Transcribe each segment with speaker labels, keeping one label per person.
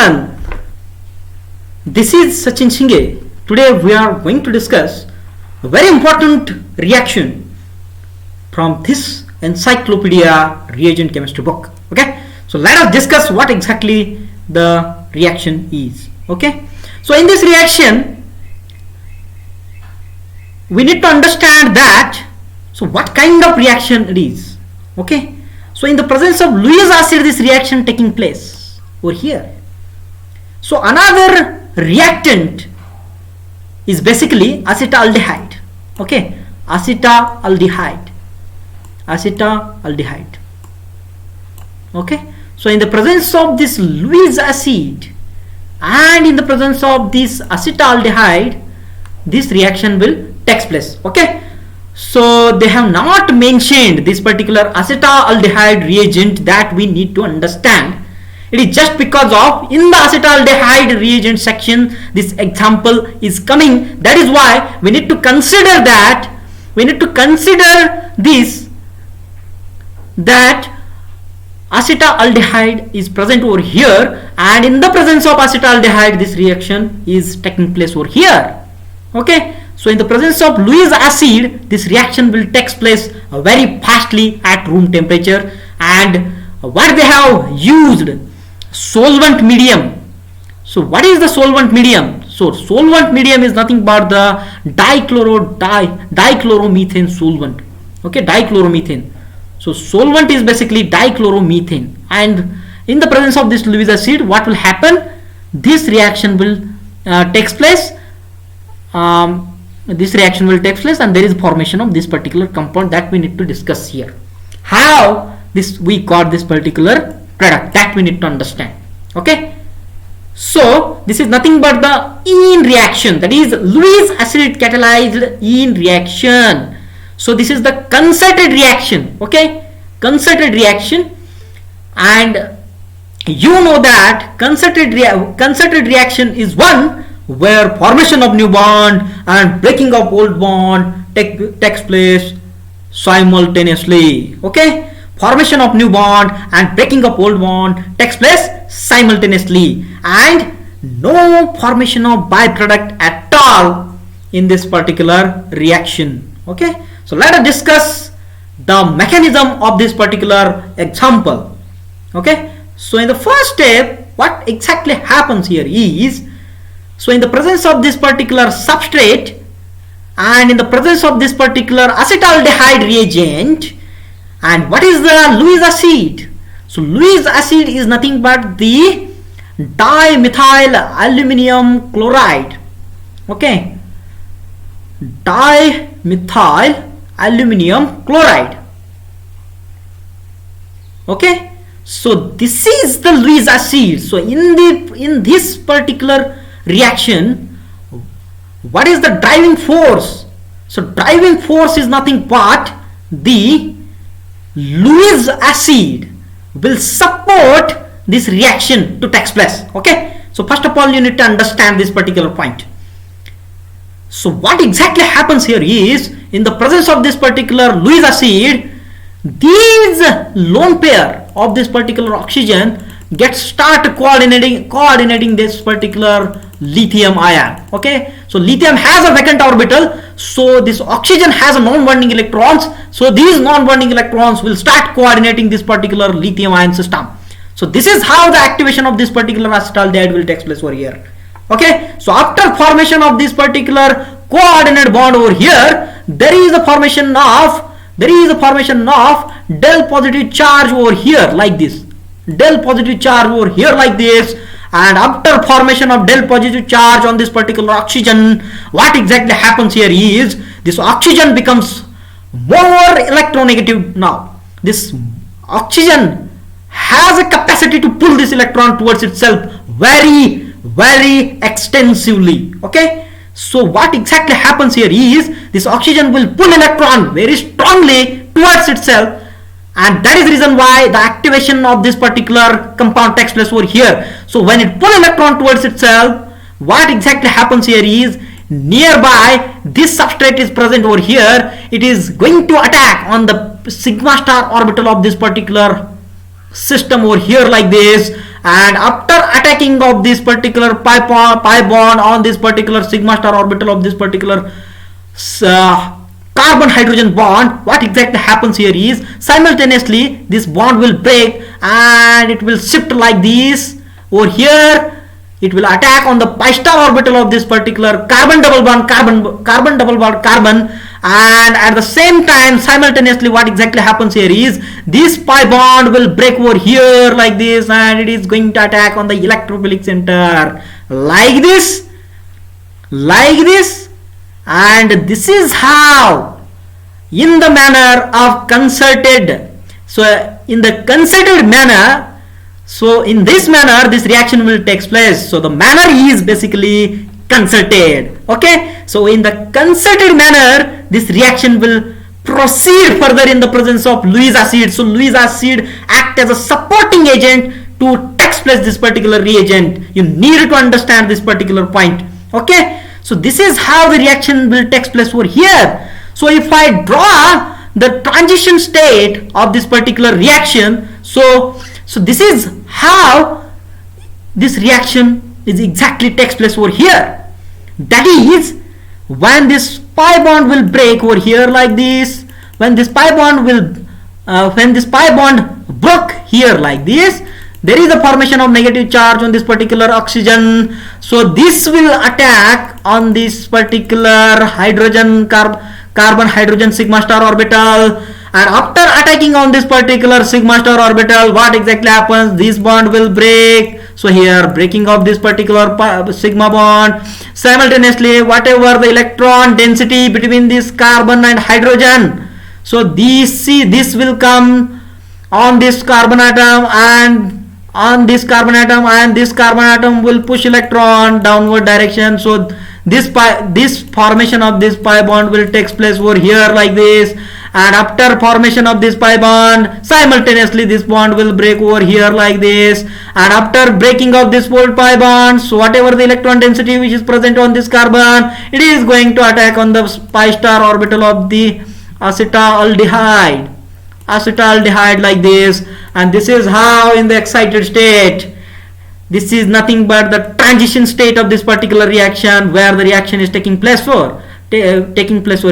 Speaker 1: everyone, this is Sachin Singhe. Today we are going to discuss a very important reaction from this encyclopedia reagent chemistry book. Okay, so let us discuss what exactly the reaction is. Okay, so in this reaction we need to understand that what kind of reaction it is. Okay, so in the presence of Lewis acid this reaction taking place over here. So another reactant is basically acetaldehyde. Okay, acetaldehyde. Okay, so in the presence of this Lewis acid and in the presence of this acetaldehyde, this reaction will take place. Okay, so they have not mentioned this particular acetaldehyde reagent that we need to understand. It is just because of in the acetaldehyde reagent section this example is coming. That is why we need to consider that that acetaldehyde is present over here, and in the presence of acetaldehyde this reaction is taking place over here. Okay, so in the presence of Lewis acid this reaction will take place very fastly at room temperature. And what they have used, solvent medium. So what is the solvent medium? So solvent medium is nothing but the dichloromethane solvent. Okay, dichloromethane. So solvent is basically dichloromethane, and in the presence of this Lewis acid what will happen? This reaction will takes place. This reaction will take place and there is formation of this particular compound that we need to discuss here. How this we got this particular product, that we need to understand. Okay, so this is nothing but the ene reaction, that is Lewis acid catalyzed ene reaction. So this is the concerted reaction. Okay, concerted reaction, and you know that concerted reaction is one where formation of new bond and breaking of old bond takes place simultaneously. Okay, formation of new bond and breaking of old bond takes place simultaneously, and no formation of byproduct at all in this particular reaction. Okay, so let us discuss the mechanism of this particular example. Okay, so in the first step what exactly happens here is, so in the presence of this particular substrate and in the presence of this particular acetaldehyde reagent, and what is the Lewis acid? So Lewis acid is nothing but the dimethyl aluminum chloride. Okay, dimethyl aluminum chloride. Okay, so this is the Lewis acid. So in this particular reaction, what is the driving force? So driving force is nothing but the Lewis acid will support this reaction to take place. Okay, so first of all you need to understand this particular point. So what exactly happens here is, in the presence of this particular Lewis acid, these lone pair of this particular oxygen start coordinating this particular lithium ion. Okay, so lithium has a vacant orbital, so this oxygen has a non-bonding electrons, so these non-bonding electrons will start coordinating this particular lithium ion system. So this is how the activation of this particular acetaldehyde will take place over here. Okay, so after formation of this particular coordinate bond over here, there is a formation of del positive charge over here like this, del positive charge over here like this. And after formation of del positive charge on this particular oxygen, what exactly happens here is, this oxygen becomes more electronegative. Now this oxygen has a capacity to pull this electron towards itself very extensively. Okay, so what exactly happens here is, this oxygen will pull electron very strongly towards itself, and that is the reason why the activation of this particular compound takes place over here. So when it pulls electron towards itself, what exactly happens here is, nearby this substrate is present over here, it is going to attack on the sigma star orbital of this particular system over here like this, and after attacking of this particular pi bond on this particular sigma star orbital of this particular carbon hydrogen bond, what exactly happens here is simultaneously this bond will break and it will shift like this over here. It will attack on the pi star orbital of this particular carbon double bond carbon, and at the same time simultaneously what exactly happens here is this pi bond will break over here like this, and it is going to attack on the electrophilic center like this, and this is how, in the manner of concerted, so in the concerted manner, so in this manner this reaction will take place. So the manner is basically concerted. Okay, so in the concerted manner this reaction will proceed further in the presence of Lewis acid. So Lewis acid act as a supporting agent to take place this particular reagent. You need to understand this particular point. Okay, so this is how the reaction will take place over here. So if I draw the transition state of this particular reaction, so this is how this reaction is exactly takes place over here. That is, when this pi bond will break over here like this, when this pi bond broke here like this, there is a formation of negative charge on this particular oxygen. So this will attack on this particular hydrogen carbon hydrogen sigma star orbital, and after attacking on this particular sigma star orbital, what exactly happens? This bond will break. So here breaking of this particular sigma bond, simultaneously whatever the electron density between this carbon and hydrogen, so this will come on this carbon atom, and on this carbon atom, and this carbon atom will push electron downward direction. So this formation of this pi bond will take place over here like this, and after formation of this pi bond, simultaneously this bond will break over here like this, and after breaking of this whole pi bond, so whatever the electron density which is present on this carbon, it is going to attack on the pi star orbital of the acetaldehyde like this. And this is how in the excited state, this is nothing but the transition state of this particular reaction, where the reaction is taking place over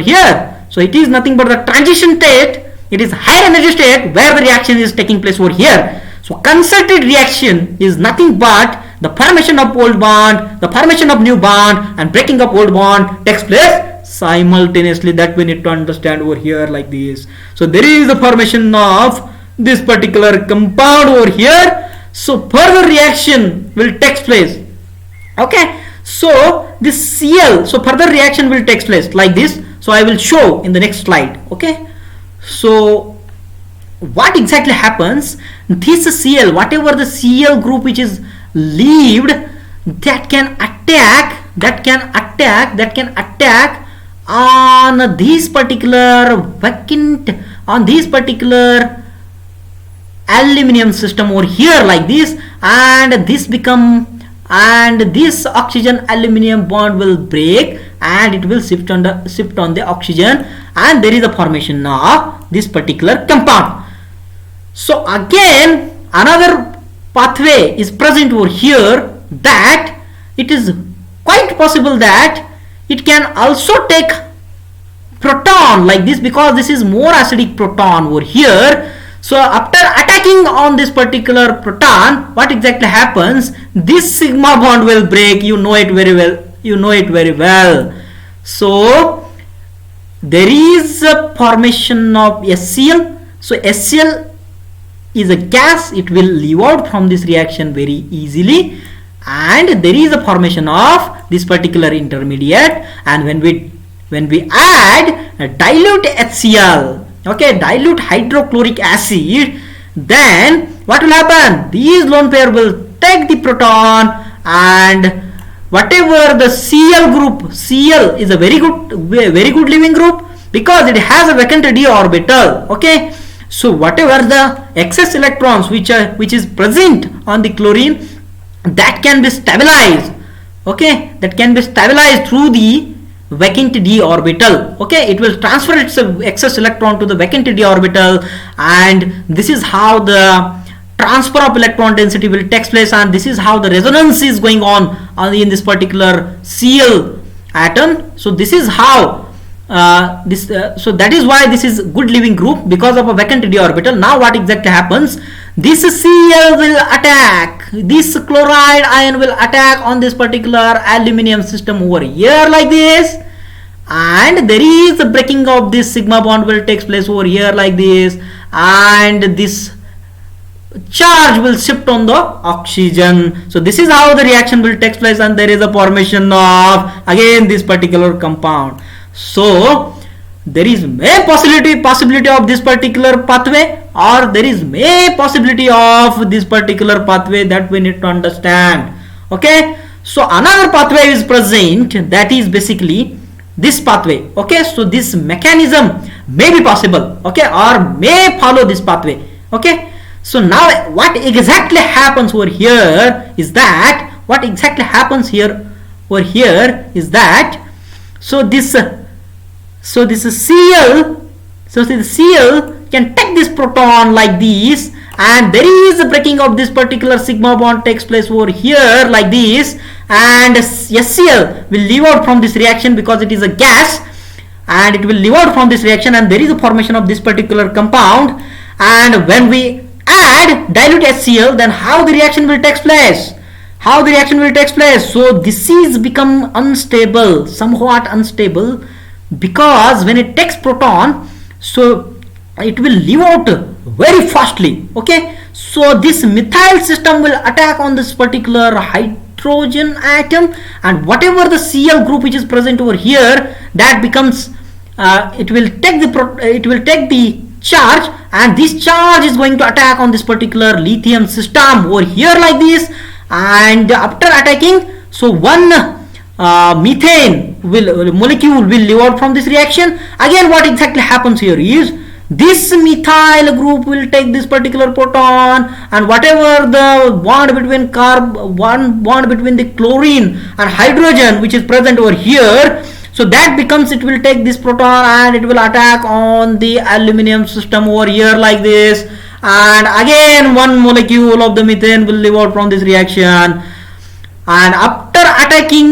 Speaker 1: here. So it is nothing but the transition state, it is higher energy state where the reaction is taking place over here. So concerted reaction is nothing but the formation of old bond, the formation of new bond, and breaking of old bond takes place simultaneously. That we need to understand over here like this. So there is the formation of this particular compound over here. So further reaction will take place. Okay, so this Cl, so further reaction will take place like this. So I will show in the next slide. Okay, so what exactly happens? This Cl, whatever the Cl group which is leaved, that can attack on this particular aluminum system over here like this, and this oxygen aluminum bond will break, and it will shift on the oxygen, and there is a formation of this particular compound. So again another pathway is present over here, that it is quite possible that it can also take proton like this, because this is more acidic proton over here. So after attacking on this particular proton, what exactly happens? This sigma bond will break. You know it very well. So there is a formation of HCl. So HCl is a gas. It will leave out from this reaction very easily, and there is a formation of this particular intermediate. And when we add a dilute HCl, okay, dilute hydrochloric acid, then what will happen? These lone pair will take the proton, and whatever the Cl group, Cl is a very good leaving group, because it has a vacant d orbital. Okay, so whatever the excess electrons which is present on the chlorine, that can be stabilized. Okay, that can be stabilized through the vacant d orbital. Okay, it will transfer its excess electron to the vacant d orbital, and this is how the transfer of electron density will take place, and this is how the resonance is going on in this particular Cl atom. So this is how so that is why this is good leaving group, because of a vacant d orbital. Now what exactly happens? This Cl will attack, this chloride ion will attack on this particular aluminium system over here like this, and there is a breaking of this sigma bond will take place over here like this, and this charge will shift on the oxygen. So this is how the reaction will take place, and there is a formation of again this particular compound. So there is a possibility of this particular pathway, or there is a possibility of this particular pathway, that we need to understand. Okay, so another pathway is present, that is basically this pathway. Okay, so this mechanism may be possible, okay, or may follow this pathway. Okay, so now what exactly happens over here is that this Cl can take this proton like this, and there is a breaking of this particular sigma bond takes place over here like this, and SCl will leave out from this reaction because it is a gas, and it will leave out from this reaction, and there is a formation of this particular compound. And when we add dilute HCl, then how the reaction will take place? So this is become unstable, somewhat unstable, because when it takes proton, so it will leave out very fastly. Okay, so this methyl system will attack on this particular hydrogen atom, and whatever the Cl group which is present over here, that becomes it will take the charge, and this charge is going to attack on this particular lithium system over here like this, and after attacking, so one methane molecule will leave out from this reaction. Again, what exactly happens here is this methyl group will take this particular proton, and whatever the bond between bond between the chlorine and hydrogen which is present over here, so that becomes, it will take this proton and it will attack on the aluminium system over here like this, and again one molecule of the methane will leave out from this reaction. And after attacking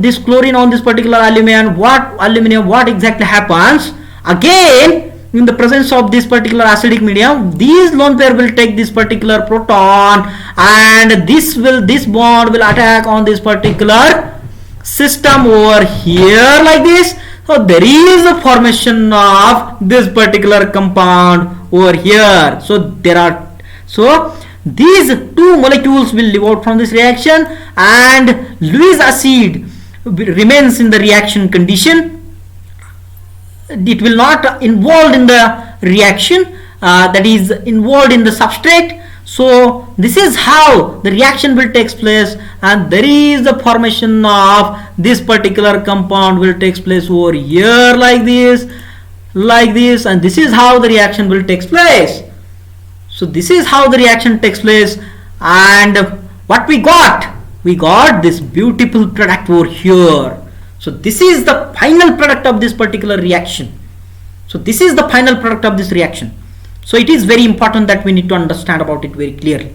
Speaker 1: this chlorine on this particular aluminium, what exactly happens? Again, in the presence of this particular acidic medium, these lone pair will take this particular proton, and this bond will attack on this particular system over here like this. So there is a formation of this particular compound over here. So these two molecules will leave out from this reaction, and Lewis acid remains in the reaction condition. It will not involved in the reaction, that is involved in the substrate. So this is how the reaction will take place, and there is the formation of this particular compound will take place over here like this, and this is how the reaction will take place. So this is how the reaction takes place, and what we got this beautiful product over here. So this is the final product of this particular reaction. So this is the final product of this reaction. So it is very important that we need to understand about it very clearly.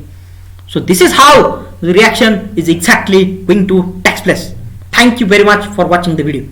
Speaker 1: So this is how the reaction is exactly going to take place. Thank you very much for watching the video.